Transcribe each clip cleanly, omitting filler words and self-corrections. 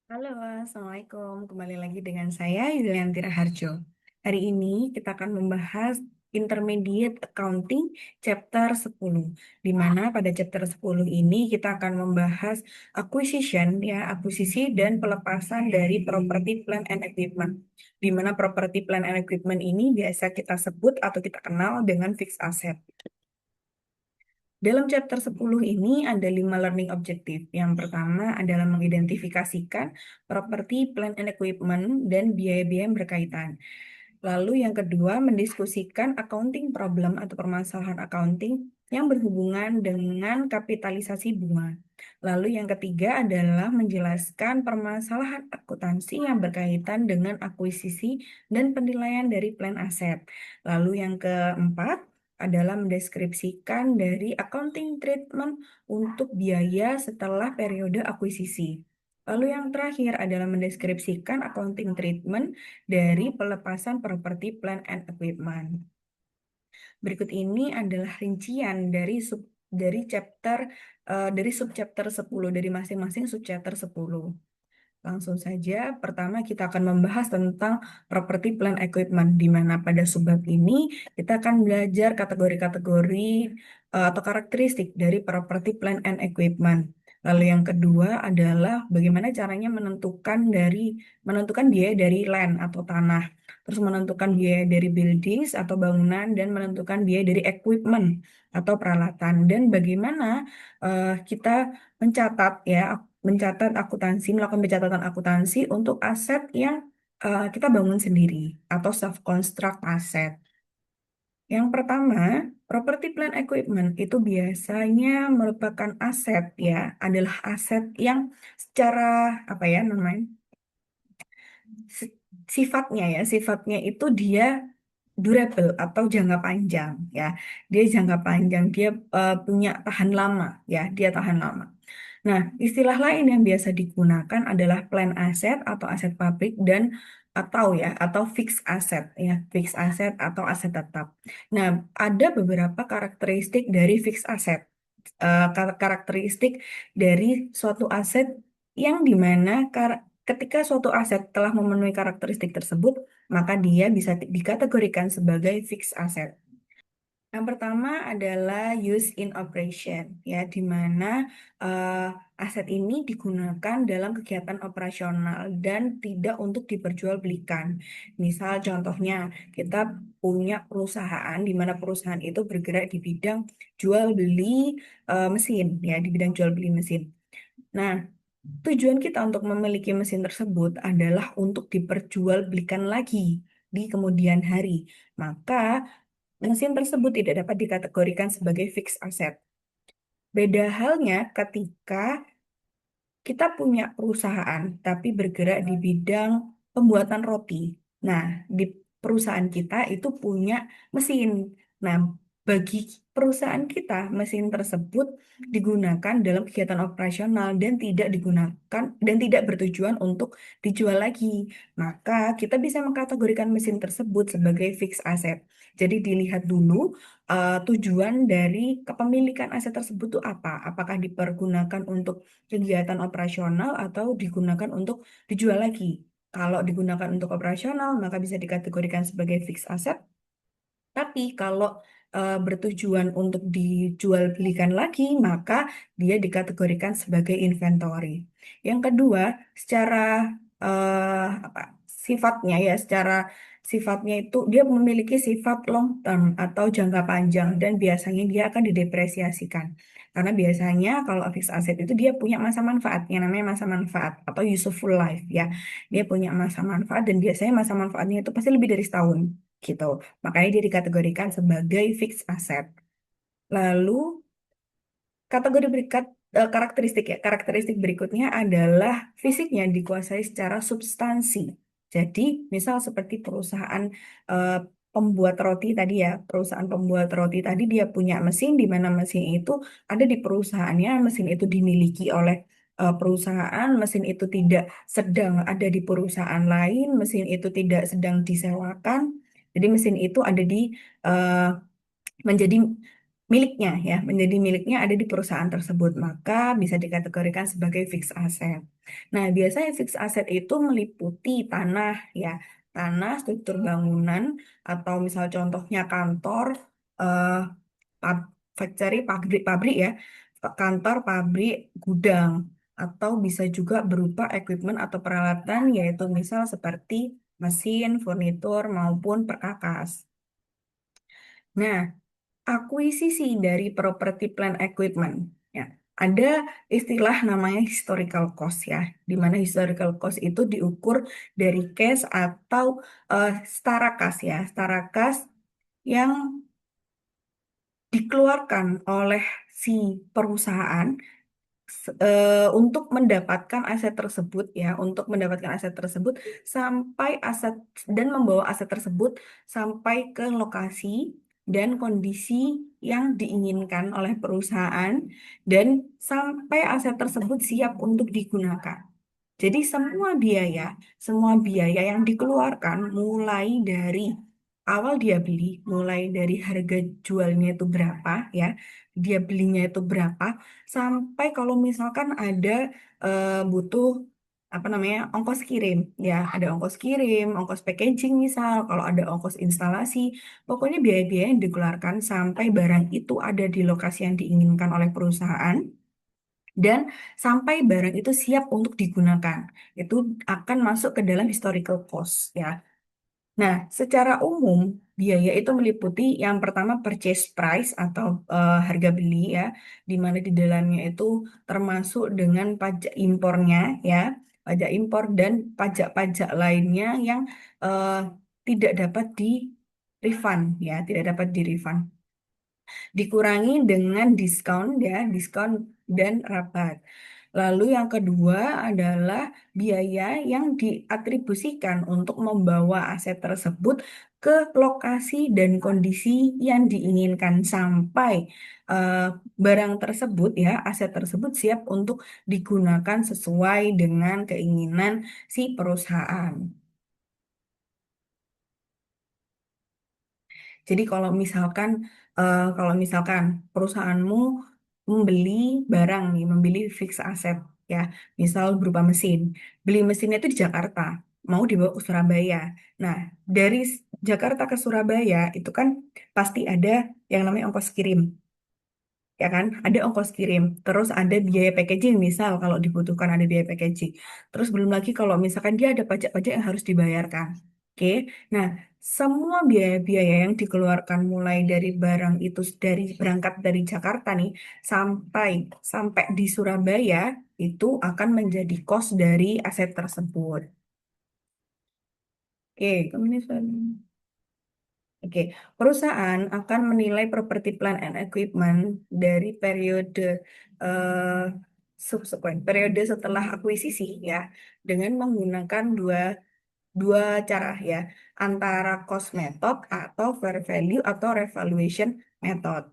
Halo, Assalamualaikum. Kembali lagi dengan saya, Yulianti Raharjo. Hari ini kita akan membahas Intermediate Accounting Chapter 10, di mana pada Chapter 10 ini kita akan membahas acquisition, ya, akuisisi dan pelepasan dari property, plant, and equipment. Di mana property, plant, and equipment ini biasa kita sebut atau kita kenal dengan fixed asset. Dalam chapter 10 ini ada 5 learning objective. Yang pertama adalah mengidentifikasikan properti, plant and equipment, dan biaya-biaya yang berkaitan. Lalu yang kedua, mendiskusikan accounting problem atau permasalahan accounting yang berhubungan dengan kapitalisasi bunga. Lalu yang ketiga adalah menjelaskan permasalahan akuntansi yang berkaitan dengan akuisisi dan penilaian dari plan aset. Lalu yang keempat adalah mendeskripsikan dari accounting treatment untuk biaya setelah periode akuisisi. Lalu yang terakhir adalah mendeskripsikan accounting treatment dari pelepasan property, plant, and equipment. Berikut ini adalah rincian dari chapter dari subchapter 10 dari masing-masing subchapter 10. Langsung saja, pertama kita akan membahas tentang property, plant, equipment, di mana pada subbab ini kita akan belajar kategori-kategori atau karakteristik dari property, plant, and equipment. Lalu yang kedua adalah bagaimana caranya menentukan biaya dari land atau tanah, terus menentukan biaya dari buildings atau bangunan, dan menentukan biaya dari equipment atau peralatan, dan bagaimana kita mencatat ya melakukan pencatatan akuntansi untuk aset yang kita bangun sendiri atau self-construct aset. Yang pertama, property, plant, equipment itu biasanya merupakan aset ya, adalah aset yang secara apa ya namanya si- sifatnya itu dia durable atau jangka panjang ya. Dia jangka panjang, dia punya tahan lama ya, dia tahan lama. Nah, istilah lain yang biasa digunakan adalah plan asset atau aset pabrik dan atau fixed asset ya, fixed asset atau aset tetap. Nah, ada beberapa karakteristik dari fixed asset. Karakteristik dari suatu aset yang dimana ketika suatu aset telah memenuhi karakteristik tersebut, maka dia bisa dikategorikan sebagai fixed asset. Yang pertama adalah use in operation, ya, di mana eh, aset ini digunakan dalam kegiatan operasional dan tidak untuk diperjualbelikan. Misal contohnya, kita punya perusahaan di mana perusahaan itu bergerak di bidang jual beli mesin, ya, di bidang jual beli mesin. Nah, tujuan kita untuk memiliki mesin tersebut adalah untuk diperjualbelikan lagi di kemudian hari. Maka mesin tersebut tidak dapat dikategorikan sebagai fixed asset. Beda halnya ketika kita punya perusahaan tapi bergerak di bidang pembuatan roti. Nah, di perusahaan kita itu punya mesin. Nah, bagi perusahaan kita, mesin tersebut digunakan dalam kegiatan operasional dan tidak bertujuan untuk dijual lagi. Maka kita bisa mengkategorikan mesin tersebut sebagai fixed asset. Jadi dilihat dulu tujuan dari kepemilikan aset tersebut itu apa? Apakah dipergunakan untuk kegiatan operasional atau digunakan untuk dijual lagi? Kalau digunakan untuk operasional, maka bisa dikategorikan sebagai fixed asset. Tapi kalau bertujuan untuk dijual belikan lagi, maka dia dikategorikan sebagai inventory. Yang kedua, secara apa sifatnya itu dia memiliki sifat long term atau jangka panjang dan biasanya dia akan didepresiasikan. Karena biasanya kalau fixed asset itu dia punya masa manfaat, yang namanya masa manfaat atau useful life ya. Dia punya masa manfaat dan biasanya masa manfaatnya itu pasti lebih dari setahun gitu. Makanya dia dikategorikan sebagai fixed asset. Lalu kategori karakteristik berikutnya adalah fisiknya dikuasai secara substansi. Jadi, misal seperti perusahaan eh, pembuat roti tadi ya, perusahaan pembuat roti tadi dia punya mesin di mana mesin itu ada di perusahaannya, mesin itu dimiliki oleh perusahaan, mesin itu tidak sedang ada di perusahaan lain, mesin itu tidak sedang disewakan. Jadi mesin itu ada di eh, menjadi miliknya ya, menjadi miliknya ada di perusahaan tersebut, maka bisa dikategorikan sebagai fixed asset. Nah, biasanya fixed asset itu meliputi tanah ya, tanah, struktur bangunan, atau misal contohnya kantor, eh, factory, pabrik-pabrik ya, kantor, pabrik, gudang, atau bisa juga berupa equipment atau peralatan, yaitu misal seperti mesin, furnitur, maupun perkakas. Nah, akuisisi dari property plant equipment. Ya, ada istilah namanya historical cost ya, di mana historical cost itu diukur dari cash atau setara kas ya, setara kas yang dikeluarkan oleh si perusahaan untuk mendapatkan aset tersebut ya, untuk mendapatkan aset tersebut sampai aset dan membawa aset tersebut sampai ke lokasi dan kondisi yang diinginkan oleh perusahaan dan sampai aset tersebut siap untuk digunakan. Jadi semua biaya yang dikeluarkan mulai dari awal dia beli, mulai dari harga jualnya itu berapa ya, dia belinya itu berapa, sampai kalau misalkan ada butuh apa namanya ongkos kirim, ya ada ongkos kirim, ongkos packaging misal, kalau ada ongkos instalasi, pokoknya biaya-biaya yang dikeluarkan sampai barang itu ada di lokasi yang diinginkan oleh perusahaan dan sampai barang itu siap untuk digunakan. Itu akan masuk ke dalam historical cost ya. Nah, secara umum biaya itu meliputi yang pertama purchase price atau harga beli ya, di mana di dalamnya itu termasuk dengan pajak impornya ya, pajak impor dan pajak-pajak lainnya yang eh, tidak dapat di refund ya, tidak dapat di refund. Dikurangi dengan diskon ya, diskon dan rabat. Lalu yang kedua adalah biaya yang diatribusikan untuk membawa aset tersebut ke lokasi dan kondisi yang diinginkan sampai eh, barang tersebut ya, aset tersebut siap untuk digunakan sesuai dengan keinginan si perusahaan. Jadi kalau misalkan perusahaanmu membeli barang nih, membeli fixed asset ya, misal berupa mesin. Beli mesinnya itu di Jakarta, mau dibawa ke Surabaya. Nah, dari Jakarta ke Surabaya itu kan pasti ada yang namanya ongkos kirim. Ya kan, ada ongkos kirim, terus ada biaya packaging, misal kalau dibutuhkan ada biaya packaging. Terus belum lagi kalau misalkan dia ada pajak-pajak yang harus dibayarkan. Oke, nah semua biaya-biaya yang dikeluarkan mulai dari barang itu dari berangkat dari Jakarta nih sampai sampai di Surabaya itu akan menjadi cost dari aset tersebut. Oke, kemudian Oke, perusahaan akan menilai property plant and equipment dari periode eh, subsequent, periode setelah akuisisi ya, dengan menggunakan dua dua cara ya, antara cost method atau fair value atau revaluation method.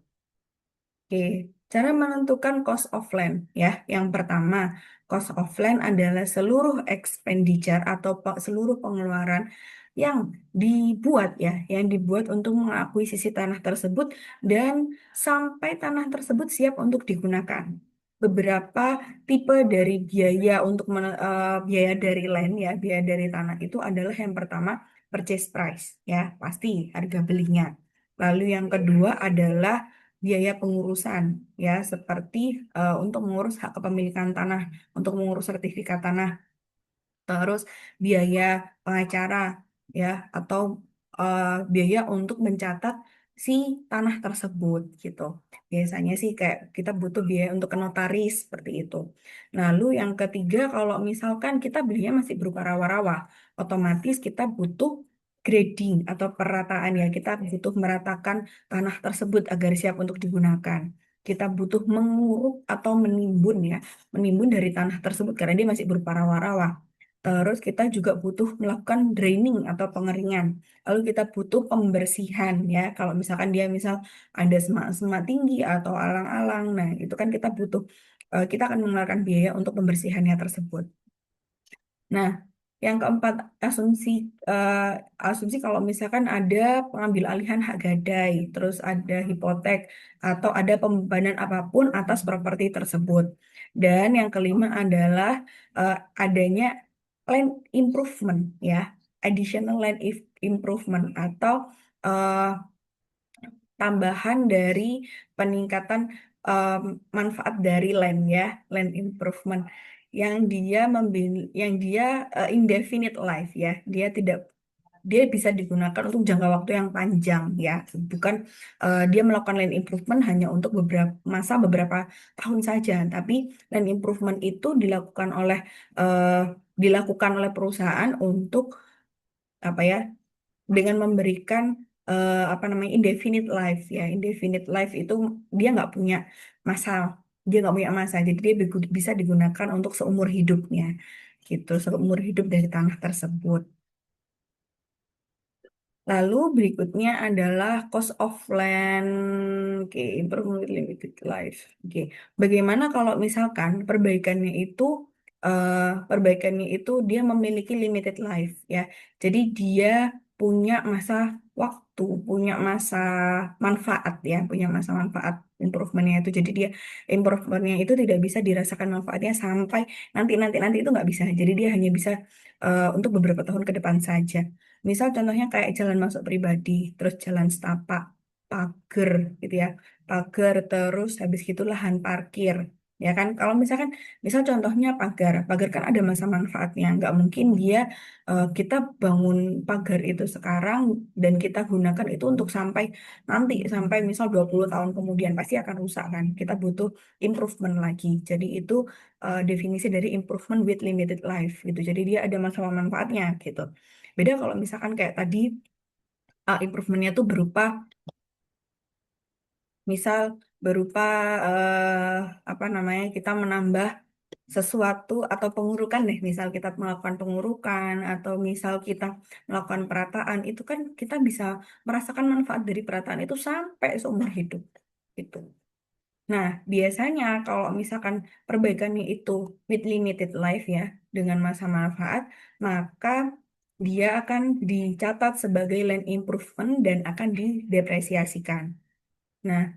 Oke, cara menentukan cost of land ya. Yang pertama, cost of land adalah seluruh expenditure atau seluruh pengeluaran yang dibuat ya, yang dibuat untuk mengakuisisi tanah tersebut dan sampai tanah tersebut siap untuk digunakan. Beberapa tipe dari biaya untuk biaya dari land ya, biaya dari tanah itu adalah yang pertama purchase price ya, pasti harga belinya. Lalu yang kedua adalah biaya pengurusan ya seperti untuk mengurus hak kepemilikan tanah, untuk mengurus sertifikat tanah, terus biaya pengacara ya atau biaya untuk mencatat si tanah tersebut gitu. Biasanya sih kayak kita butuh biaya untuk ke notaris seperti itu. Lalu yang ketiga kalau misalkan kita belinya masih berupa rawa-rawa, otomatis kita butuh grading atau perataan ya. Kita butuh meratakan tanah tersebut agar siap untuk digunakan. Kita butuh menguruk atau menimbun ya, menimbun dari tanah tersebut karena dia masih berupa rawa-rawa. Terus kita juga butuh melakukan draining atau pengeringan. Lalu kita butuh pembersihan ya. Kalau misalkan dia misal ada semak-semak tinggi atau alang-alang, nah itu kan kita butuh kita akan mengeluarkan biaya untuk pembersihannya tersebut. Nah, Yang keempat, asumsi eh, asumsi kalau misalkan ada pengambil alihan hak gadai, terus ada hipotek atau ada pembebanan apapun atas properti tersebut. Dan yang kelima adalah eh, adanya land improvement ya, additional land improvement atau eh, tambahan dari peningkatan manfaat dari land ya, land improvement yang dia yang dia indefinite life ya, dia bisa digunakan untuk jangka waktu yang panjang ya, bukan dia melakukan land improvement hanya untuk beberapa tahun saja, tapi land improvement itu eh, dilakukan oleh perusahaan untuk apa ya, dengan memberikan apa namanya indefinite life ya, indefinite life itu dia nggak punya masa dia nggak punya masa, jadi dia bisa digunakan untuk seumur hidupnya gitu, seumur hidup dari tanah tersebut. Lalu berikutnya adalah cost of land, oke, improvement with limited life. Oke, bagaimana kalau misalkan perbaikannya itu dia memiliki limited life ya. Jadi dia punya masa waktu, punya masa manfaat ya, punya masa manfaat improvementnya itu. Jadi dia improvementnya itu tidak bisa dirasakan manfaatnya sampai nanti itu nggak bisa. Jadi dia hanya bisa untuk beberapa tahun ke depan saja. Misal contohnya kayak jalan masuk pribadi, terus jalan setapak, pagar gitu ya. Pagar terus habis gitu lahan parkir. Ya kan, kalau misalkan, misal contohnya pagar, pagar kan ada masa manfaatnya. Nggak mungkin kita bangun pagar itu sekarang dan kita gunakan itu untuk sampai misal 20 tahun kemudian pasti akan rusak kan. Kita butuh improvement lagi. Jadi itu definisi dari improvement with limited life gitu. Jadi dia ada masa manfaatnya gitu. Beda kalau misalkan kayak tadi improvementnya tuh misal berupa apa namanya, kita menambah sesuatu atau pengurukan deh. Misal kita melakukan pengurukan atau misal kita melakukan perataan, itu kan kita bisa merasakan manfaat dari perataan itu sampai seumur hidup gitu. Nah, biasanya kalau misalkan perbaikannya itu with limited life ya, dengan masa manfaat, maka dia akan dicatat sebagai land improvement dan akan didepresiasikan. Nah,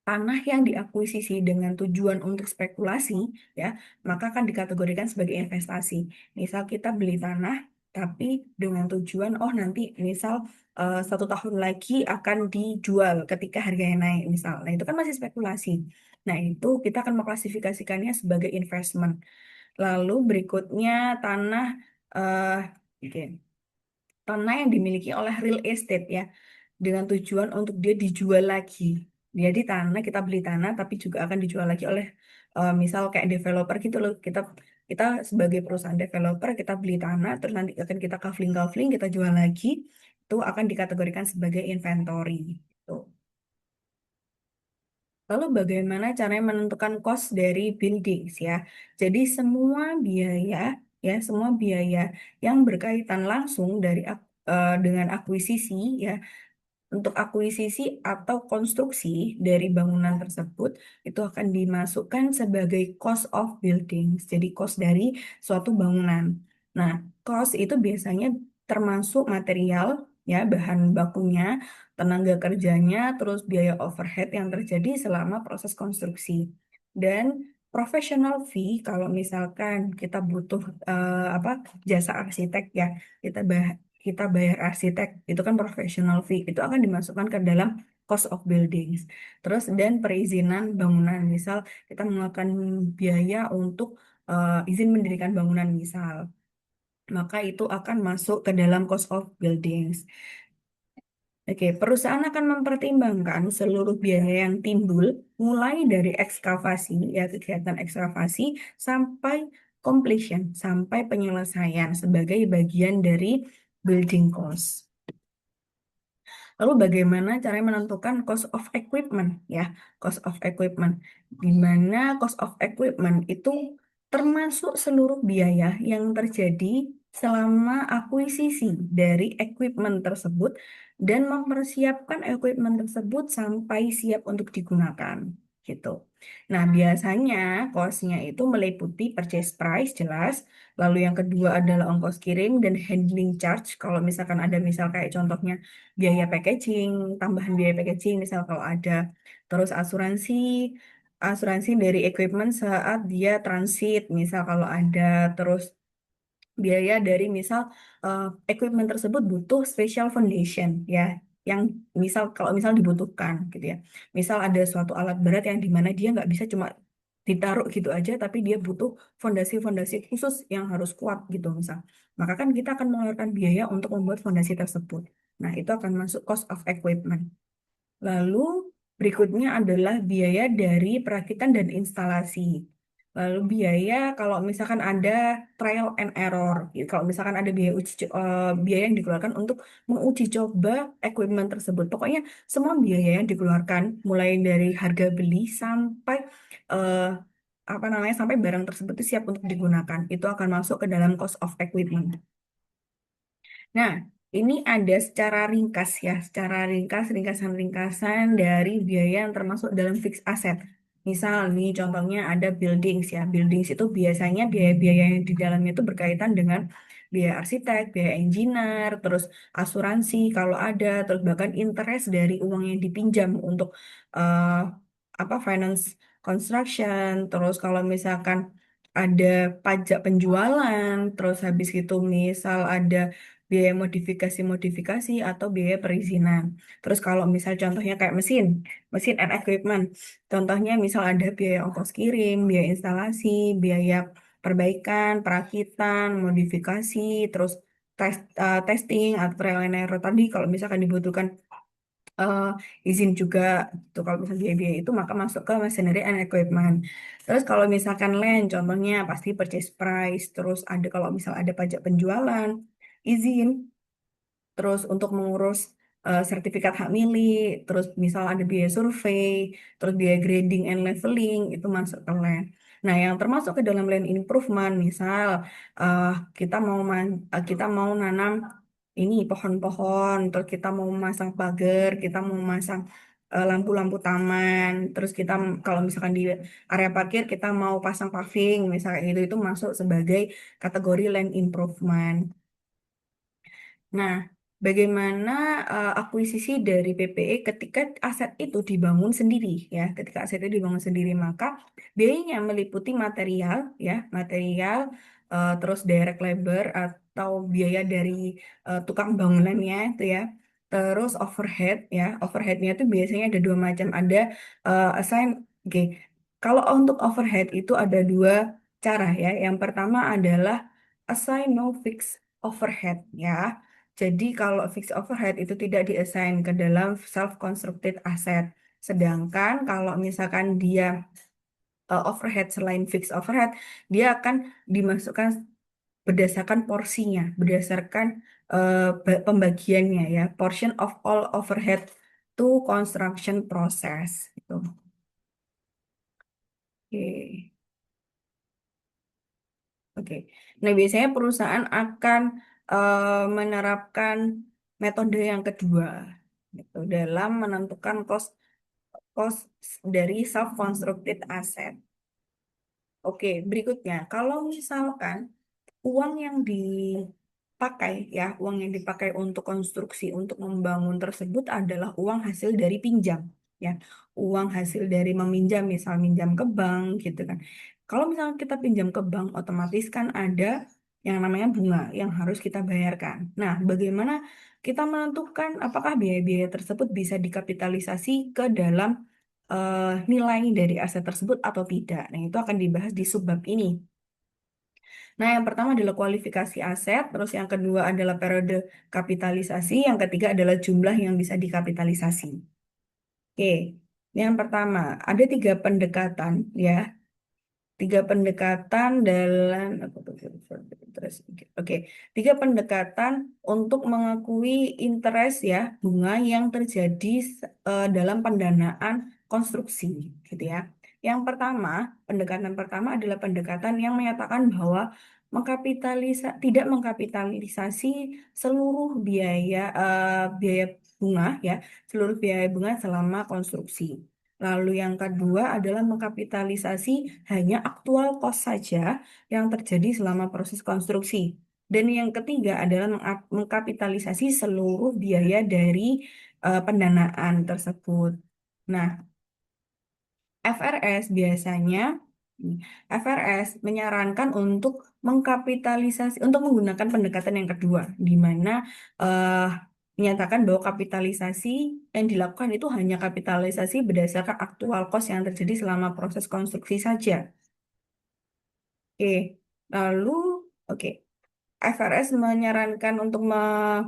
tanah yang diakuisisi dengan tujuan untuk spekulasi, ya, maka akan dikategorikan sebagai investasi. Misal kita beli tanah, tapi dengan tujuan, oh nanti misal 1 tahun lagi akan dijual ketika harganya naik, misal. Nah, itu kan masih spekulasi. Nah, itu kita akan mengklasifikasikannya sebagai investment. Lalu berikutnya tanah, eh, oke, tanah yang dimiliki oleh real estate ya, dengan tujuan untuk dia dijual lagi. Jadi tanah, kita beli tanah tapi juga akan dijual lagi oleh misal kayak developer gitu loh. Kita kita sebagai perusahaan developer, kita beli tanah terus nanti akan kita kafling-kafling, kita jual lagi. Itu akan dikategorikan sebagai inventory. Tuh. Lalu bagaimana caranya menentukan cost dari buildings ya? Jadi semua biaya yang berkaitan langsung dengan akuisisi ya, untuk akuisisi atau konstruksi dari bangunan tersebut itu akan dimasukkan sebagai cost of buildings. Jadi cost dari suatu bangunan. Nah, cost itu biasanya termasuk material ya, bahan bakunya, tenaga kerjanya, terus biaya overhead yang terjadi selama proses konstruksi. Dan professional fee kalau misalkan kita butuh apa, jasa arsitek ya, kita kita bayar arsitek, itu kan professional fee, itu akan dimasukkan ke dalam cost of buildings. Terus dan perizinan bangunan, misal kita melakukan biaya untuk izin mendirikan bangunan misal, maka itu akan masuk ke dalam cost of buildings. Oke, perusahaan akan mempertimbangkan seluruh biaya yang timbul, mulai dari ekskavasi, ya kegiatan ekskavasi, sampai completion, sampai penyelesaian sebagai bagian dari building cost. Lalu bagaimana cara menentukan cost of equipment ya? Cost of equipment. Di mana cost of equipment itu termasuk seluruh biaya yang terjadi selama akuisisi dari equipment tersebut dan mempersiapkan equipment tersebut sampai siap untuk digunakan. gitu. Nah, biasanya cost-nya itu meliputi purchase price jelas, lalu yang kedua adalah ongkos kirim dan handling charge. Kalau misalkan ada misal kayak contohnya biaya packaging, tambahan biaya packaging misal kalau ada, terus asuransi dari equipment saat dia transit misal kalau ada, terus biaya dari misal eh, equipment tersebut butuh special foundation ya, yang misal kalau misal dibutuhkan gitu ya, misal ada suatu alat berat yang dimana dia nggak bisa cuma ditaruh gitu aja tapi dia butuh fondasi-fondasi khusus yang harus kuat gitu misal, maka kan kita akan mengeluarkan biaya untuk membuat fondasi tersebut. Nah, itu akan masuk cost of equipment. Lalu berikutnya adalah biaya dari perakitan dan instalasi. Lalu biaya kalau misalkan ada trial and error, gitu. Kalau misalkan ada biaya yang dikeluarkan untuk menguji coba equipment tersebut. Pokoknya semua biaya yang dikeluarkan, mulai dari harga beli sampai eh, apa namanya sampai barang tersebut itu siap untuk digunakan, itu akan masuk ke dalam cost of equipment. Nah, ini ada secara ringkas ya, secara ringkas, ringkasan-ringkasan dari biaya yang termasuk dalam fixed asset. Misal nih contohnya ada buildings ya. Buildings itu biasanya biaya-biaya yang di dalamnya itu berkaitan dengan biaya arsitek, biaya engineer, terus asuransi kalau ada, terus bahkan interest dari uang yang dipinjam untuk eh, finance construction, terus kalau misalkan ada pajak penjualan, terus habis itu misal ada biaya modifikasi-modifikasi atau biaya perizinan. Terus kalau misal contohnya kayak mesin, mesin and equipment. Contohnya misal ada biaya ongkos kirim, biaya instalasi, biaya perbaikan, perakitan, modifikasi, terus testing atau trial and error tadi kalau misalkan dibutuhkan eh, izin juga gitu. Kalau misalnya biaya-biaya itu maka masuk ke machinery and equipment. Terus kalau misalkan land, contohnya pasti purchase price. Terus ada kalau misal ada pajak penjualan, izin, terus untuk mengurus sertifikat hak milik, terus misal ada biaya survei, terus biaya grading and leveling, itu masuk ke land. Nah, yang termasuk ke dalam land improvement, misal eh, kita mau nanam ini pohon-pohon, terus kita mau memasang pagar, kita mau memasang lampu-lampu taman, terus kita kalau misalkan di area parkir kita mau pasang paving, misalnya itu masuk sebagai kategori land improvement. Nah, bagaimana akuisisi dari PPE ketika aset itu dibangun sendiri ya? Ketika aset itu dibangun sendiri, maka biayanya meliputi material ya, material, terus direct labor atau biaya dari tukang bangunannya itu ya. Terus overhead ya, overheadnya itu biasanya ada dua macam, ada assign. Oke, kalau untuk overhead itu ada dua cara ya. Yang pertama adalah assign no fixed overhead ya. Jadi kalau fixed overhead itu tidak diassign ke dalam self-constructed asset. Sedangkan kalau misalkan dia overhead selain fixed overhead, dia akan dimasukkan berdasarkan porsinya, berdasarkan pembagiannya ya. Portion of all overhead to construction process. Gitu. Oke. Oke. Nah, biasanya perusahaan akan menerapkan metode yang kedua gitu, dalam menentukan cost cost dari self-constructed asset. Oke, berikutnya, kalau misalkan uang yang dipakai ya, uang yang dipakai untuk konstruksi, untuk membangun tersebut adalah uang hasil dari pinjam ya, uang hasil dari meminjam, misal minjam ke bank gitu kan. Kalau misalnya kita pinjam ke bank, otomatis kan ada yang namanya bunga yang harus kita bayarkan. Nah, bagaimana kita menentukan apakah biaya-biaya tersebut bisa dikapitalisasi ke dalam nilai dari aset tersebut atau tidak? Nah, itu akan dibahas di subbab ini. Nah, yang pertama adalah kualifikasi aset, terus yang kedua adalah periode kapitalisasi, yang ketiga adalah jumlah yang bisa dikapitalisasi. Oke, yang pertama ada tiga pendekatan ya, tiga pendekatan dalam Oke, tiga pendekatan untuk mengakui interest ya, bunga yang terjadi dalam pendanaan konstruksi gitu ya. Yang pertama, pendekatan pertama adalah pendekatan yang menyatakan bahwa tidak mengkapitalisasi seluruh biaya bunga ya, seluruh biaya bunga selama konstruksi. Lalu yang kedua adalah mengkapitalisasi hanya aktual cost saja yang terjadi selama proses konstruksi. Dan yang ketiga adalah mengkapitalisasi seluruh biaya dari pendanaan tersebut. Nah, FRS biasanya FRS menyarankan untuk mengkapitalisasi untuk menggunakan pendekatan yang kedua, di mana eh, menyatakan bahwa kapitalisasi yang dilakukan itu hanya kapitalisasi berdasarkan aktual cost yang terjadi selama proses konstruksi saja. Oke, lalu oke. FRS menyarankan untuk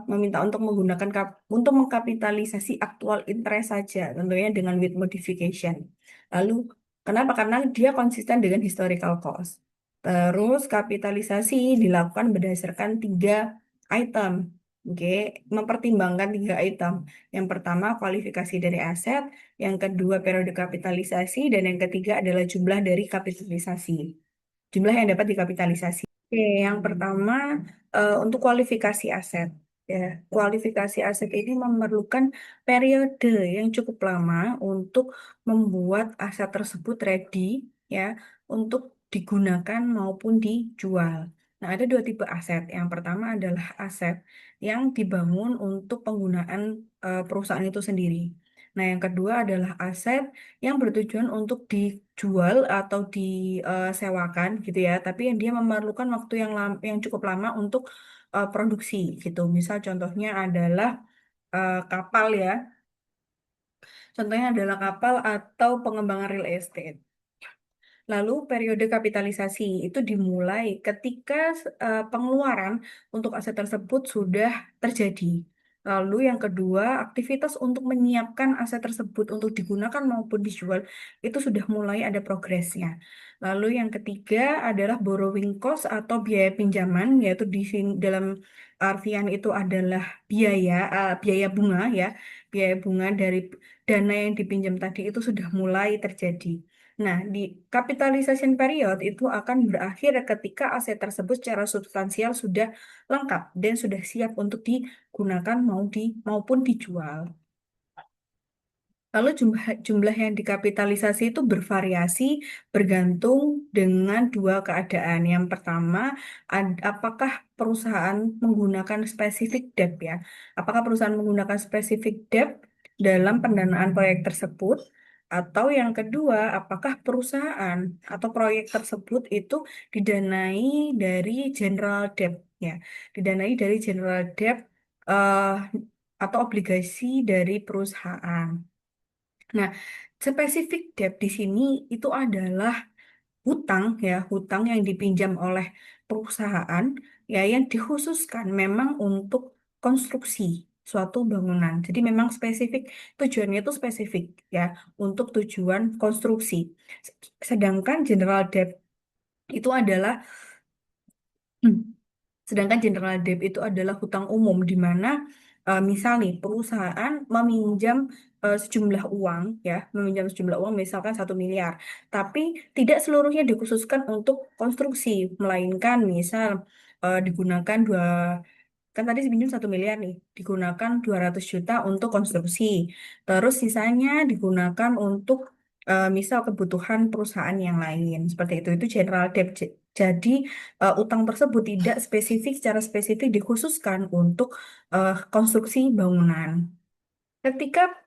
meminta untuk menggunakan untuk mengkapitalisasi aktual interest saja, tentunya dengan with modification. Lalu, kenapa? Karena dia konsisten dengan historical cost. Terus, kapitalisasi dilakukan berdasarkan tiga item. Oke, mempertimbangkan tiga item. Yang pertama, kualifikasi dari aset. Yang kedua, periode kapitalisasi. Dan yang ketiga adalah jumlah dari kapitalisasi. Jumlah yang dapat dikapitalisasi. Oke, yang pertama untuk kualifikasi aset. Ya, kualifikasi aset ini memerlukan periode yang cukup lama untuk membuat aset tersebut ready ya untuk digunakan maupun dijual. Nah, ada dua tipe aset. Yang pertama adalah aset yang dibangun untuk penggunaan perusahaan itu sendiri. Nah, yang kedua adalah aset yang bertujuan untuk dijual atau disewakan gitu ya, tapi yang dia memerlukan waktu yang yang cukup lama untuk produksi gitu. Misal contohnya adalah kapal ya. Contohnya adalah kapal atau pengembangan real estate. Lalu periode kapitalisasi itu dimulai ketika pengeluaran untuk aset tersebut sudah terjadi. Lalu yang kedua, aktivitas untuk menyiapkan aset tersebut untuk digunakan maupun dijual itu sudah mulai ada progresnya. Lalu yang ketiga adalah borrowing cost atau biaya pinjaman, yaitu dalam artian itu adalah biaya bunga ya, biaya bunga dari dana yang dipinjam tadi itu sudah mulai terjadi. Nah, di capitalization period itu akan berakhir ketika aset tersebut secara substansial sudah lengkap dan sudah siap untuk digunakan maupun dijual. Lalu jumlah yang dikapitalisasi itu bervariasi bergantung dengan dua keadaan. Yang pertama, apakah perusahaan menggunakan spesifik debt ya? Apakah perusahaan menggunakan spesifik debt dalam pendanaan proyek tersebut? Atau yang kedua, apakah perusahaan atau proyek tersebut itu didanai dari general debt ya? Didanai dari general debt eh, atau obligasi dari perusahaan. Nah, spesifik debt di sini itu adalah hutang ya, hutang yang dipinjam oleh perusahaan ya yang dikhususkan memang untuk konstruksi suatu bangunan. Jadi memang spesifik tujuannya itu spesifik ya untuk tujuan konstruksi. Sedangkan general debt itu adalah sedangkan general debt itu adalah hutang umum di mana misal nih perusahaan meminjam sejumlah uang ya, meminjam sejumlah uang misalkan 1 miliar, tapi tidak seluruhnya dikhususkan untuk konstruksi, melainkan misal digunakan kan tadi pinjam 1 miliar nih, digunakan 200 juta untuk konstruksi. Terus sisanya digunakan untuk misal kebutuhan perusahaan yang lain. Seperti itu general debt. Jadi utang tersebut tidak spesifik secara spesifik dikhususkan untuk konstruksi bangunan. Ketika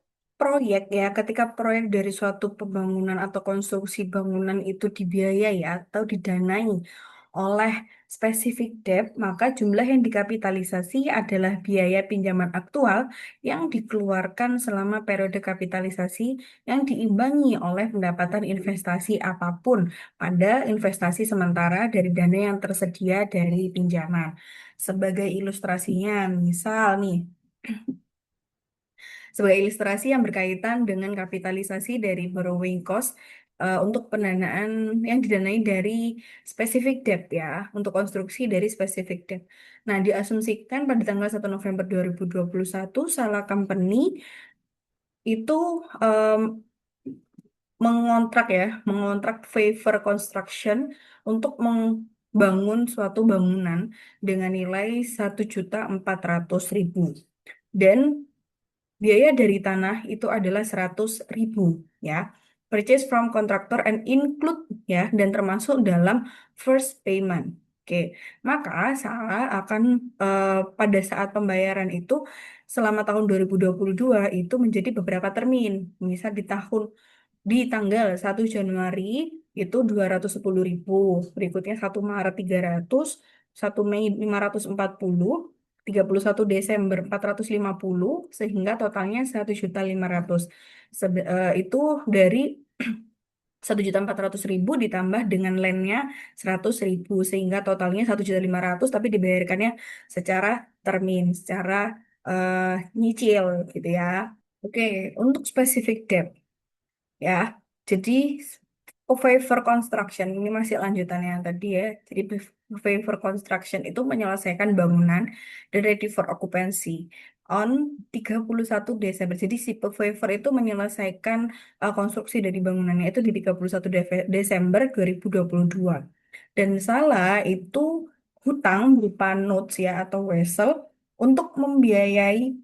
ketika proyek dari suatu pembangunan atau konstruksi bangunan itu dibiayai atau didanai oleh spesifik debt, maka jumlah yang dikapitalisasi adalah biaya pinjaman aktual yang dikeluarkan selama periode kapitalisasi yang diimbangi oleh pendapatan investasi apapun pada investasi sementara dari dana yang tersedia dari pinjaman. Sebagai ilustrasinya, misal nih, sebagai ilustrasi yang berkaitan dengan kapitalisasi dari borrowing cost untuk pendanaan yang didanai dari specific debt ya, untuk konstruksi dari specific debt. Nah, diasumsikan pada tanggal 1 November 2021, Sala Company itu em, mengontrak Favor Construction untuk membangun suatu bangunan dengan nilai 1.400.000. Dan biaya dari tanah itu adalah 100.000. ya. Purchase from contractor and include ya dan termasuk dalam first payment. Oke, maka salah akan pada saat pembayaran itu selama tahun 2022 itu menjadi beberapa termin. Misal di tanggal 1 Januari itu 210.000, berikutnya 1 Maret 300, 1 Mei 540, 31 Desember 450, sehingga totalnya 1.500.000. Itu dari 1.400.000 ditambah dengan lainnya 100.000, sehingga totalnya 1.500.000, tapi dibayarkannya secara termin, secara nyicil gitu ya. Oke, untuk specific debt ya. Jadi favor construction ini masih lanjutannya yang tadi ya. Jadi favor construction itu menyelesaikan bangunan dan ready for occupancy on 31 Desember. Jadi si favor itu menyelesaikan konstruksi dari bangunannya itu di 31 Desember 2022. Dan salah itu hutang berupa notes ya atau wesel untuk membiayai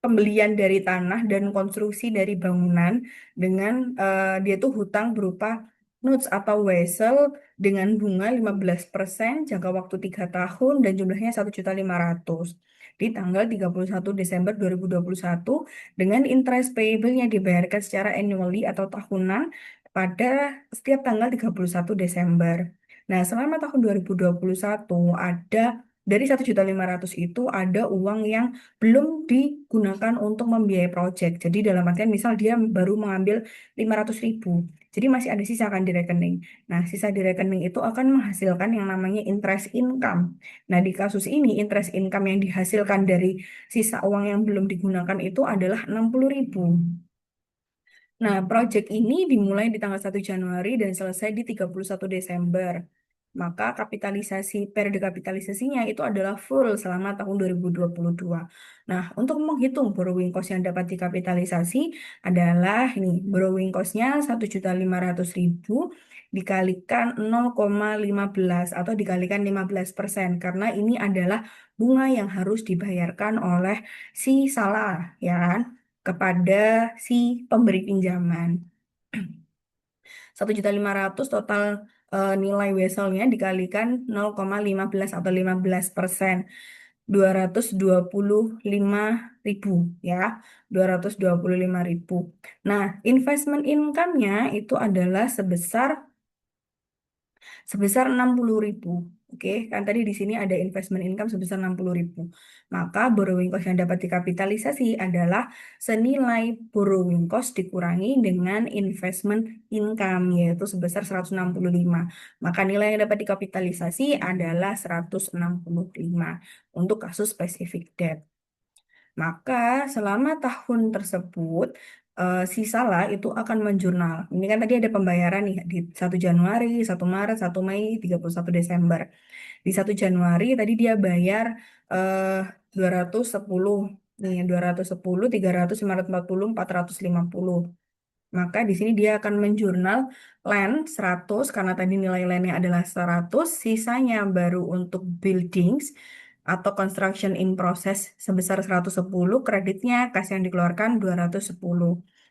pembelian dari tanah dan konstruksi dari bangunan dengan dia tuh hutang berupa notes atau wesel dengan bunga 15%, jangka waktu 3 tahun dan jumlahnya 1.500.000 di tanggal 31 Desember 2021 dengan interest payable-nya dibayarkan secara annually atau tahunan pada setiap tanggal 31 Desember. Nah, selama tahun 2021 ada dari 1.500.000 itu ada uang yang belum digunakan untuk membiayai proyek. Jadi dalam artian misal dia baru mengambil 500.000. Jadi masih ada sisa kan di rekening. Nah, sisa di rekening itu akan menghasilkan yang namanya interest income. Nah, di kasus ini interest income yang dihasilkan dari sisa uang yang belum digunakan itu adalah 60.000. Nah, proyek ini dimulai di tanggal 1 Januari dan selesai di 31 Desember. Maka periode kapitalisasinya itu adalah full selama tahun 2022. Nah, untuk menghitung borrowing cost yang dapat dikapitalisasi adalah ini, borrowing cost-nya 1.500.000 dikalikan 0,15 atau dikalikan 15%, karena ini adalah bunga yang harus dibayarkan oleh si salah, ya kan? Kepada si pemberi pinjaman. 1.500.000 total nilai weselnya dikalikan 0,15 atau 15%. 225.000 ya, 225.000. Nah, investment income-nya itu adalah sebesar 60.000. Oke, kan tadi di sini ada investment income sebesar 60.000. Maka borrowing cost yang dapat dikapitalisasi adalah senilai borrowing cost dikurangi dengan investment income, yaitu sebesar 165. Maka nilai yang dapat dikapitalisasi adalah 165 untuk kasus specific debt. Maka selama tahun tersebut si salah itu akan menjurnal. Ini kan tadi ada pembayaran nih di 1 Januari, 1 Maret, 1 Mei, 31 Desember. Di 1 Januari tadi dia bayar eh 210. Nih 210, 300, 540, 450. Maka di sini dia akan menjurnal land 100 karena tadi nilai landnya adalah 100, sisanya baru untuk buildings atau construction in process sebesar 110, kreditnya kas yang dikeluarkan 210.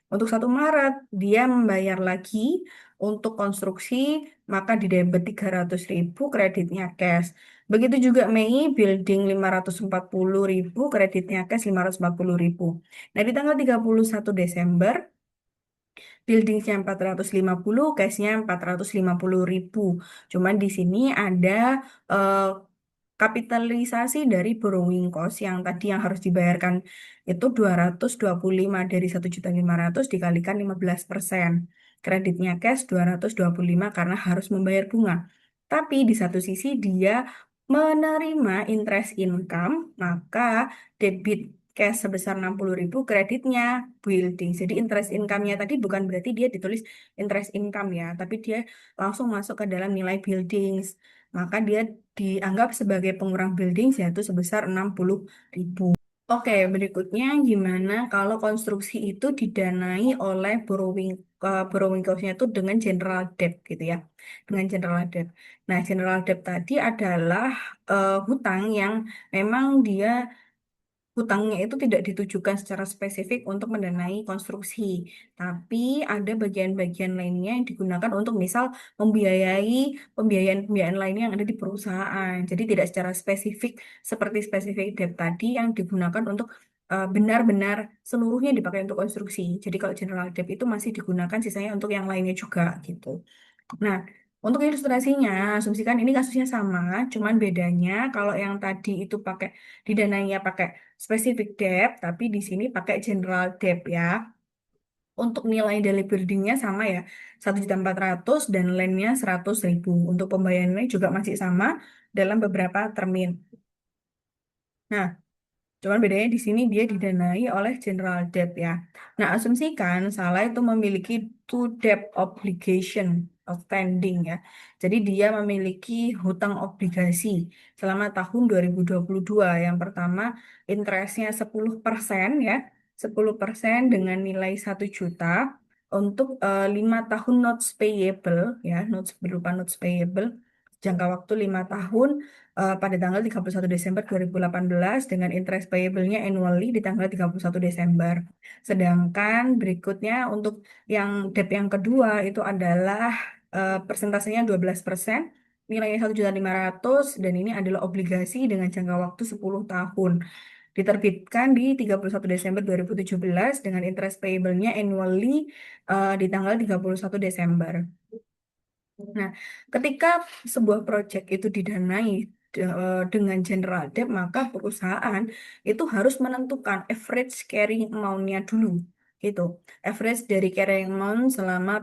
Untuk 1 Maret dia membayar lagi untuk konstruksi, maka di debit 300.000, kreditnya cash. Begitu juga Mei, building 540.000, kreditnya cash 540.000. Nah, di tanggal 31 Desember buildingnya 450, cashnya 450.000. Cuman di sini ada eh, kapitalisasi dari borrowing cost yang tadi yang harus dibayarkan itu 225 dari 1.500.000 dikalikan 15%. Kreditnya cash 225 karena harus membayar bunga. Tapi di satu sisi dia menerima interest income, maka debit cash sebesar 60.000, kreditnya building. Jadi interest income-nya tadi bukan berarti dia ditulis interest income ya, tapi dia langsung masuk ke dalam nilai buildings. Maka dia dianggap sebagai pengurang buildings yaitu sebesar 60.000. Oke, berikutnya gimana kalau konstruksi itu didanai oleh borrowing cost-nya itu dengan general debt gitu ya. Dengan general debt. Nah, general debt tadi adalah hutang yang memang dia hutangnya itu tidak ditujukan secara spesifik untuk mendanai konstruksi, tapi ada bagian-bagian lainnya yang digunakan untuk misal membiayai pembiayaan-pembiayaan lainnya yang ada di perusahaan. Jadi tidak secara spesifik seperti spesifik debt tadi yang digunakan untuk benar-benar seluruhnya dipakai untuk konstruksi. Jadi kalau general debt itu masih digunakan sisanya untuk yang lainnya juga gitu. Nah, untuk ilustrasinya, asumsikan ini kasusnya sama, cuman bedanya kalau yang tadi itu pakai didanainya pakai specific debt, tapi di sini pakai general debt ya. Untuk nilai daily buildingnya sama ya, 1.400.000 dan landnya 100.000. Untuk pembayarannya juga masih sama dalam beberapa termin. Nah, cuman bedanya di sini dia didanai oleh general debt ya. Nah, asumsikan salah itu memiliki two debt obligation outstanding ya. Jadi dia memiliki hutang obligasi selama tahun 2022. Yang pertama interestnya 10% ya. 10% dengan nilai 1 juta untuk 5 tahun notes payable ya. Notes berupa notes payable. Jangka waktu 5 tahun pada tanggal 31 Desember 2018 dengan interest payable-nya annually di tanggal 31 Desember. Sedangkan berikutnya untuk yang debt yang kedua itu adalah persentasenya 12%, nilainya 1.500.000 dan ini adalah obligasi dengan jangka waktu 10 tahun. Diterbitkan di 31 Desember 2017 dengan interest payable-nya annually di tanggal 31 Desember. Nah, ketika sebuah proyek itu didanai dengan general debt, maka perusahaan itu harus menentukan average carrying amount-nya dulu, gitu. Average dari carrying amount eh,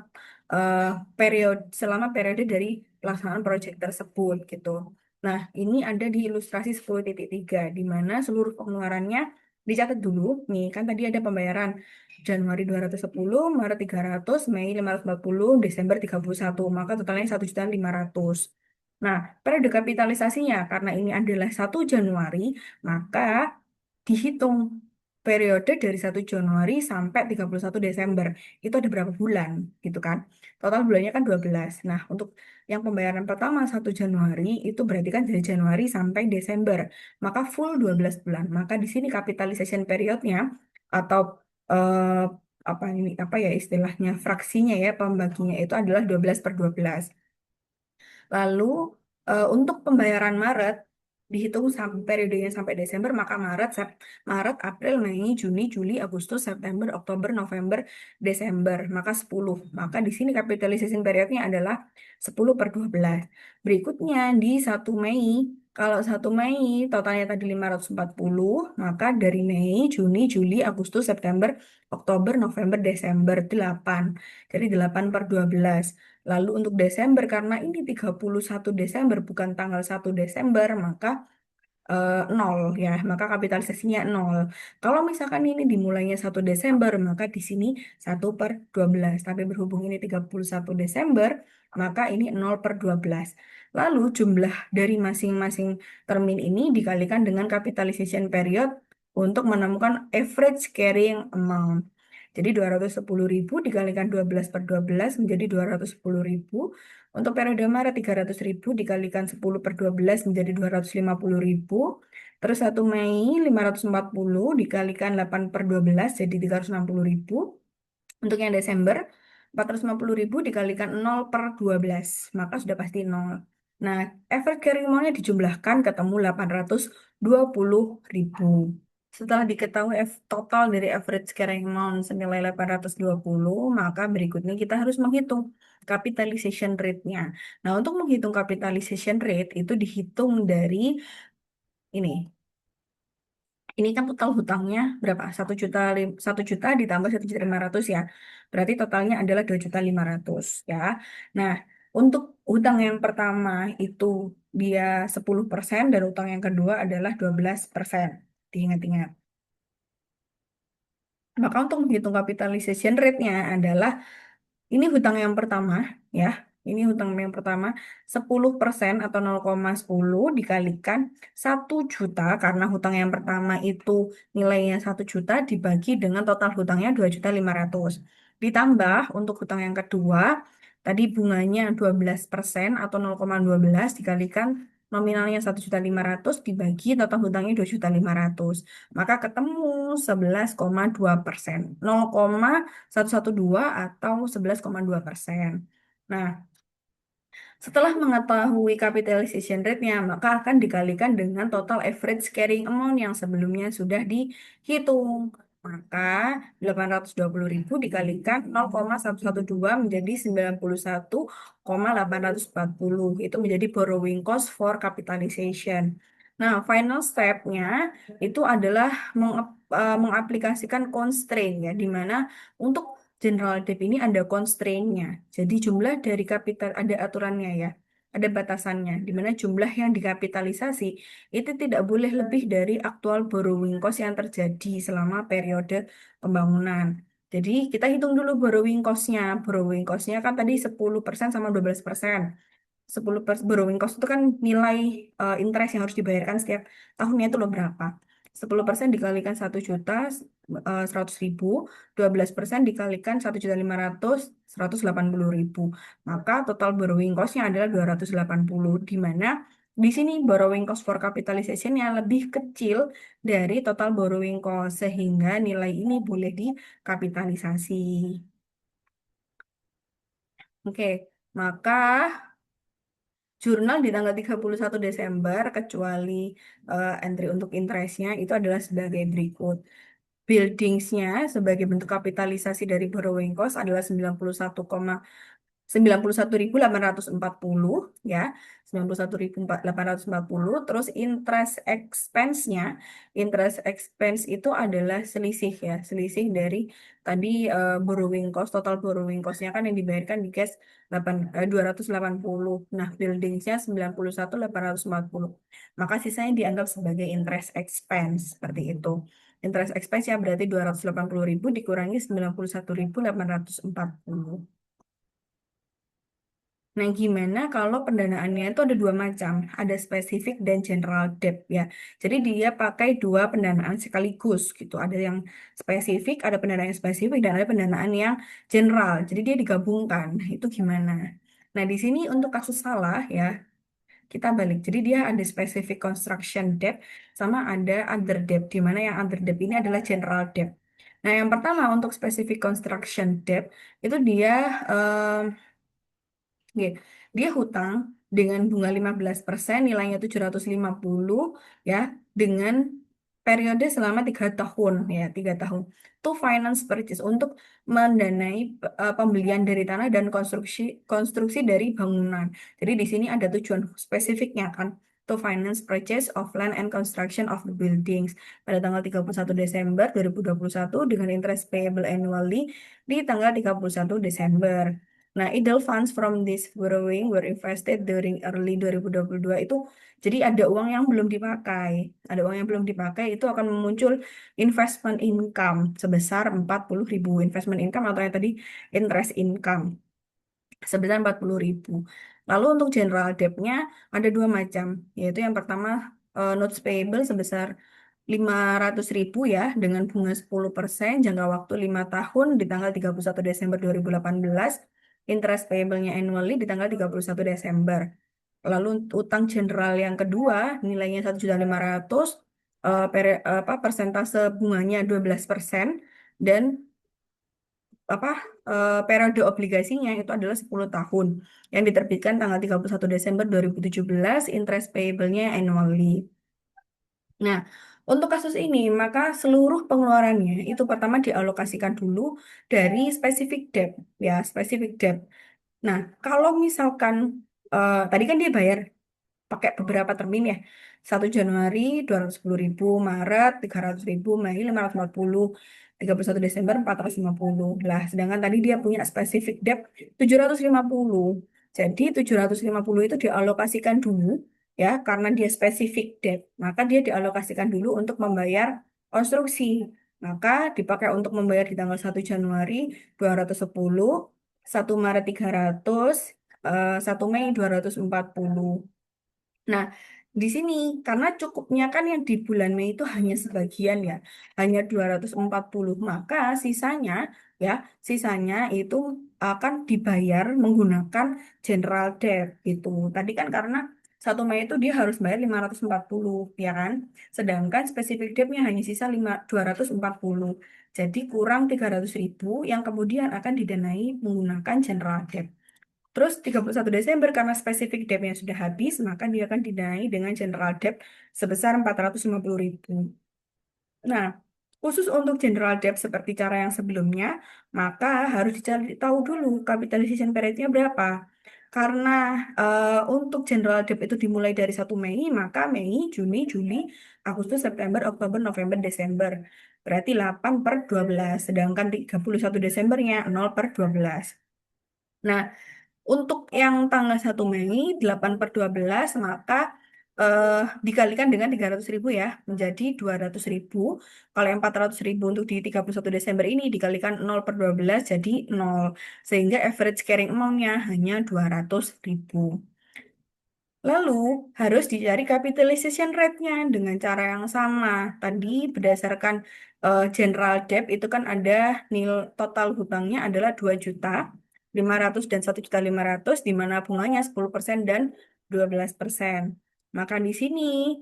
selama periode dari pelaksanaan proyek tersebut, gitu. Nah, ini ada di ilustrasi 10.3, di mana seluruh pengeluarannya dicatat dulu. Nih, kan tadi ada pembayaran Januari 210, Maret 300, Mei 540, Desember 31. Maka totalnya 1.500.000. Nah, periode kapitalisasinya karena ini adalah 1 Januari, maka dihitung periode dari 1 Januari sampai 31 Desember. Itu ada berapa bulan, gitu kan? Total bulannya kan 12. Nah, untuk yang pembayaran pertama 1 Januari, itu berarti kan dari Januari sampai Desember. Maka full 12 bulan. Maka di sini capitalization periodnya atau eh, apa ya istilahnya fraksinya ya pembaginya itu adalah 12/12. Lalu untuk pembayaran Maret dihitung sampai periodenya sampai Desember, maka Maret, April, Mei, Juni, Juli, Agustus, September, Oktober, November, Desember, maka 10. Maka di sini capitalization periodnya adalah 10/12. Berikutnya di 1 Mei, kalau 1 Mei totalnya tadi 540, maka dari Mei, Juni, Juli, Agustus, September, Oktober, November, Desember 8. Jadi 8/12. Lalu untuk Desember, karena ini 31 Desember, bukan tanggal 1 Desember, maka 0 ya, maka kapitalisasinya 0. Kalau misalkan ini dimulainya 1 Desember, maka di sini 1/12. Tapi berhubung ini 31 Desember, maka ini 0/12. Lalu jumlah dari masing-masing termin ini dikalikan dengan capitalization period untuk menemukan average carrying amount. Jadi 210.000 dikalikan 12/12 menjadi 210.000. Untuk periode Maret 300.000 dikalikan 10/12 menjadi 250.000. Terus 1 Mei 540 dikalikan 8/12 jadi 360.000. Untuk yang Desember 450.000 dikalikan 0/12 maka sudah pasti 0. Nah, efek carrying amount-nya dijumlahkan ketemu 820.000. Setelah diketahui total dari average carrying amount senilai 820, maka berikutnya kita harus menghitung capitalization rate-nya. Nah, untuk menghitung capitalization rate itu dihitung dari ini. Ini kan total hutangnya berapa? 1 juta ditambah 1.500.000 ya. Berarti totalnya adalah 2.500.000 ya. Nah, untuk hutang yang pertama itu dia 10% dan hutang yang kedua adalah 12%. Diingat-ingat. Maka untuk menghitung capitalization rate-nya adalah ini hutang yang pertama ya. Ini hutang yang pertama 10% atau 0,10 dikalikan 1 juta karena hutang yang pertama itu nilainya 1 juta dibagi dengan total hutangnya 2.500.000. Ditambah untuk hutang yang kedua tadi bunganya 12% atau 0,12 dikalikan Nominalnya 1.500.000 dibagi total hutangnya 2.500.000. Maka ketemu 11,2%. 0,112 atau 11,2%. Nah, setelah mengetahui capitalization rate-nya, maka akan dikalikan dengan total average carrying amount yang sebelumnya sudah dihitung. Maka 820.000 dikalikan 0,112 menjadi 91,840. Itu menjadi borrowing cost for capitalization. Nah, final step-nya itu adalah mengaplikasikan constraint ya, di mana untuk general debt ini ada constraint-nya. Jadi jumlah dari kapital ada aturannya ya. Ada batasannya, di mana jumlah yang dikapitalisasi itu tidak boleh lebih dari aktual borrowing cost yang terjadi selama periode pembangunan. Jadi kita hitung dulu borrowing cost-nya. Borrowing cost-nya kan tadi 10% sama 12%. 10% borrowing cost itu kan nilai interest yang harus dibayarkan setiap tahunnya itu loh berapa. 10% dikalikan 1.100.000, 12% dikalikan 1.500.000, 180.000. Maka total borrowing cost-nya adalah 280, di mana di sini borrowing cost for capitalization yang lebih kecil dari total borrowing cost, sehingga nilai ini boleh dikapitalisasi. Oke, maka jurnal di tanggal 31 Desember, kecuali entry untuk interestnya, itu adalah sebagai berikut. Buildingsnya sebagai bentuk kapitalisasi dari borrowing cost adalah 91.840 ya, 91.840. Terus interest expense itu adalah selisih ya, selisih dari tadi borrowing cost, total borrowing costnya kan yang dibayarkan di cash 280. Nah, buildingsnya 91.840. Maka sisanya dianggap sebagai interest expense seperti itu. Interest expense ya berarti 280.000 dikurangi 91.840. Nah, gimana kalau pendanaannya itu ada dua macam, ada spesifik dan general debt ya. Jadi dia pakai dua pendanaan sekaligus gitu. Ada yang spesifik, ada pendanaan yang spesifik, dan ada pendanaan yang general. Jadi dia digabungkan. Nah, itu gimana? Nah, di sini untuk kasus salah ya, kita balik. Jadi dia ada specific construction debt sama ada other debt, di mana yang other debt ini adalah general debt. Nah, yang pertama untuk specific construction debt itu dia Oke, dia hutang dengan bunga 15%, nilainya 750 ya, dengan periode selama 3 tahun ya, 3 tahun. To finance purchase untuk mendanai pembelian dari tanah dan konstruksi konstruksi dari bangunan. Jadi di sini ada tujuan spesifiknya kan. To finance purchase of land and construction of the buildings pada tanggal 31 Desember 2021 dengan interest payable annually di tanggal 31 Desember. Nah, idle funds from this borrowing were invested during early 2022 itu jadi ada uang yang belum dipakai. Ada uang yang belum dipakai itu akan muncul investment income sebesar 40.000. Investment income atau yang tadi interest income sebesar 40.000. Lalu untuk general debt-nya ada dua macam, yaitu yang pertama notes payable sebesar 500.000 ya dengan bunga 10% jangka waktu 5 tahun di tanggal 31 Desember 2018. Interest payable-nya annually di tanggal 31 Desember. Lalu untuk utang general yang kedua nilainya 1.500.000, persentase bunganya 12% dan apa periode obligasinya itu adalah 10 tahun yang diterbitkan tanggal 31 Desember 2017, interest payable-nya annually. Nah, untuk kasus ini, maka seluruh pengeluarannya itu pertama dialokasikan dulu dari specific debt, ya, specific debt. Nah, kalau misalkan tadi kan dia bayar pakai beberapa termin ya. 1 Januari 210.000, Maret 300.000, Mei 540, 31 Desember 450. Lah, sedangkan tadi dia punya specific debt 750. Jadi 750 itu dialokasikan dulu ya karena dia specific debt. Maka dia dialokasikan dulu untuk membayar konstruksi. Maka dipakai untuk membayar di tanggal 1 Januari 210, 1 Maret 300, 1 Mei 240. Nah, di sini karena cukupnya kan yang di bulan Mei itu hanya sebagian ya, hanya 240. Maka sisanya ya, sisanya itu akan dibayar menggunakan general debt itu. Tadi kan karena 1 Mei itu dia harus bayar 540, ya kan? Sedangkan spesifik debt-nya hanya sisa 240. Jadi kurang 300.000 yang kemudian akan didanai menggunakan general debt. Terus 31 Desember karena spesifik debt-nya sudah habis, maka dia akan didanai dengan general debt sebesar 450.000. Nah, khusus untuk general debt seperti cara yang sebelumnya, maka harus dicari tahu dulu capitalization period-nya berapa. Karena untuk general debt itu dimulai dari 1 Mei, maka Mei, Juni, Juli, Agustus, September, Oktober, November, Desember. Berarti 8/12. Sedangkan 31 Desembernya 0/12. Nah, untuk yang tanggal 1 Mei, 8/12, maka eh, dikalikan dengan 300.000 ya, menjadi 200.000. Kalau yang 400.000 untuk di 31 Desember ini dikalikan 0/12 jadi 0. Sehingga average carrying amount-nya hanya 200.000. Lalu harus dicari capitalization rate-nya dengan cara yang sama. Tadi berdasarkan general debt itu kan ada nil total hutangnya adalah 2.500.000 dan 1.500.000 di mana bunganya 10% dan 12%. Maka di sini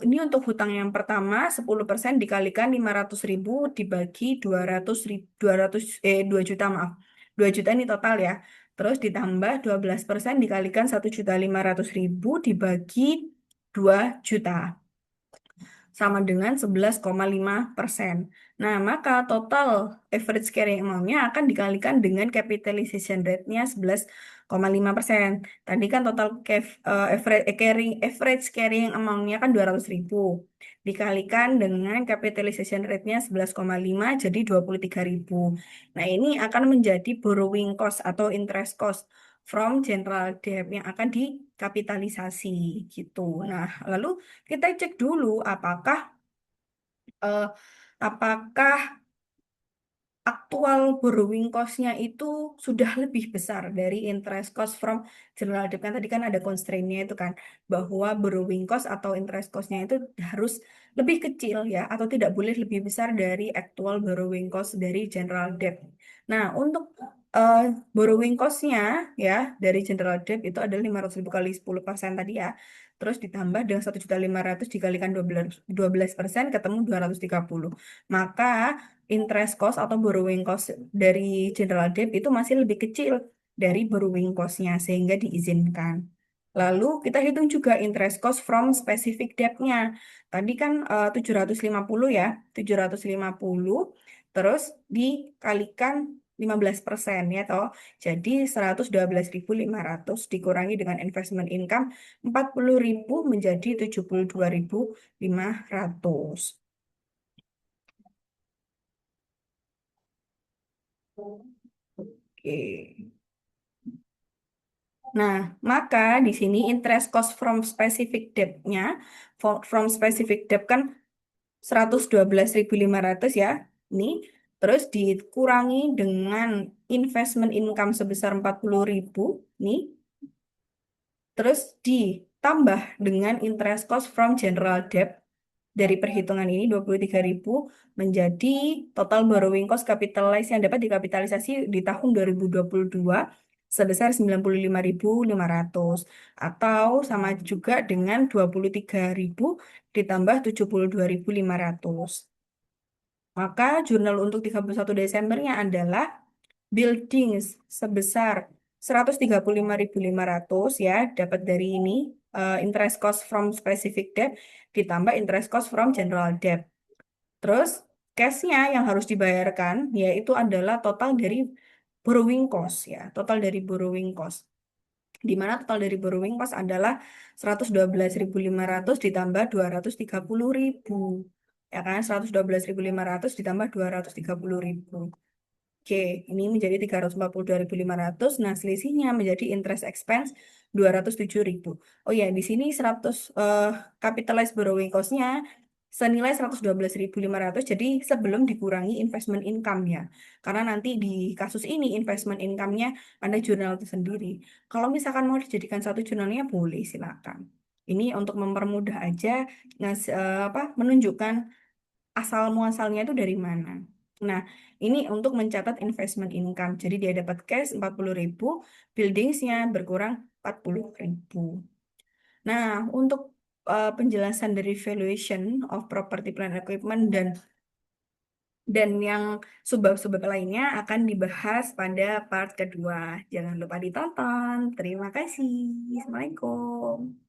ini untuk hutang yang pertama 10% dikalikan 500.000 dibagi 200.000 2 juta maaf. 2 juta ini total ya. Terus ditambah 12% dikalikan 1.500.000 dibagi 2 juta. Sama dengan 11,5%. Nah, maka total average carrying amount-nya akan dikalikan dengan capitalization rate-nya 11,5%. Tadi kan total average carrying amount-nya kan 200.000. Dikalikan dengan capitalization rate-nya 11,5 jadi 23.000. Nah, ini akan menjadi borrowing cost atau interest cost from general debt yang akan dikapitalisasi gitu. Nah, lalu kita cek dulu eh, apakah aktual borrowing cost-nya itu sudah lebih besar dari interest cost from general debt. Kan tadi kan ada constraint-nya itu kan, bahwa borrowing cost atau interest cost-nya itu harus lebih kecil ya, atau tidak boleh lebih besar dari actual borrowing cost dari general debt. Nah, untuk eh, borrowing cost-nya ya dari general debt itu adalah 500.000 kali 10% tadi ya. Terus ditambah dengan 1.500.000 dikalikan 12% ketemu 230. Maka interest cost atau borrowing cost dari general debt itu masih lebih kecil dari borrowing cost-nya sehingga diizinkan. Lalu kita hitung juga interest cost from specific debt-nya. Tadi kan 750 ya, 750 terus dikalikan 15% ya toh. Jadi 112.500 dikurangi dengan investment income 40.000 menjadi 72.500. Oke. Nah, maka di sini interest cost from specific debt-nya, from specific debt kan 112.500 ya. Ini terus dikurangi dengan investment income sebesar 40.000 nih. Terus ditambah dengan interest cost from general debt dari perhitungan ini 23.000 menjadi total borrowing cost capitalized yang dapat dikapitalisasi di tahun 2022 sebesar 95.500 atau sama juga dengan 23.000 ditambah 72.500. Maka jurnal untuk 31 Desembernya adalah buildings sebesar 135.500 ya, dapat dari ini interest cost from specific debt ditambah interest cost from general debt. Terus cash-nya yang harus dibayarkan yaitu adalah total dari borrowing cost ya, total dari borrowing cost. Di mana total dari borrowing cost adalah 112.500 ditambah 230.000. Ya kan, 112.500 ditambah 230.000. Oke, ini menjadi 342.500. Nah, selisihnya menjadi interest expense 207.000. Oh ya, di sini 100 capitalized borrowing cost-nya senilai 112.500. Jadi sebelum dikurangi investment income ya. Karena nanti di kasus ini investment income-nya ada jurnal tersendiri. Kalau misalkan mau dijadikan satu jurnalnya boleh silakan. Ini untuk mempermudah aja menunjukkan asal muasalnya itu dari mana. Nah, ini untuk mencatat investment income. Jadi dia dapat cash 40.000, buildingsnya berkurang 40.000. Nah, untuk penjelasan dari valuation of property plant equipment dan yang subbab-subbab lainnya akan dibahas pada part kedua. Jangan lupa ditonton. Terima kasih. Assalamualaikum.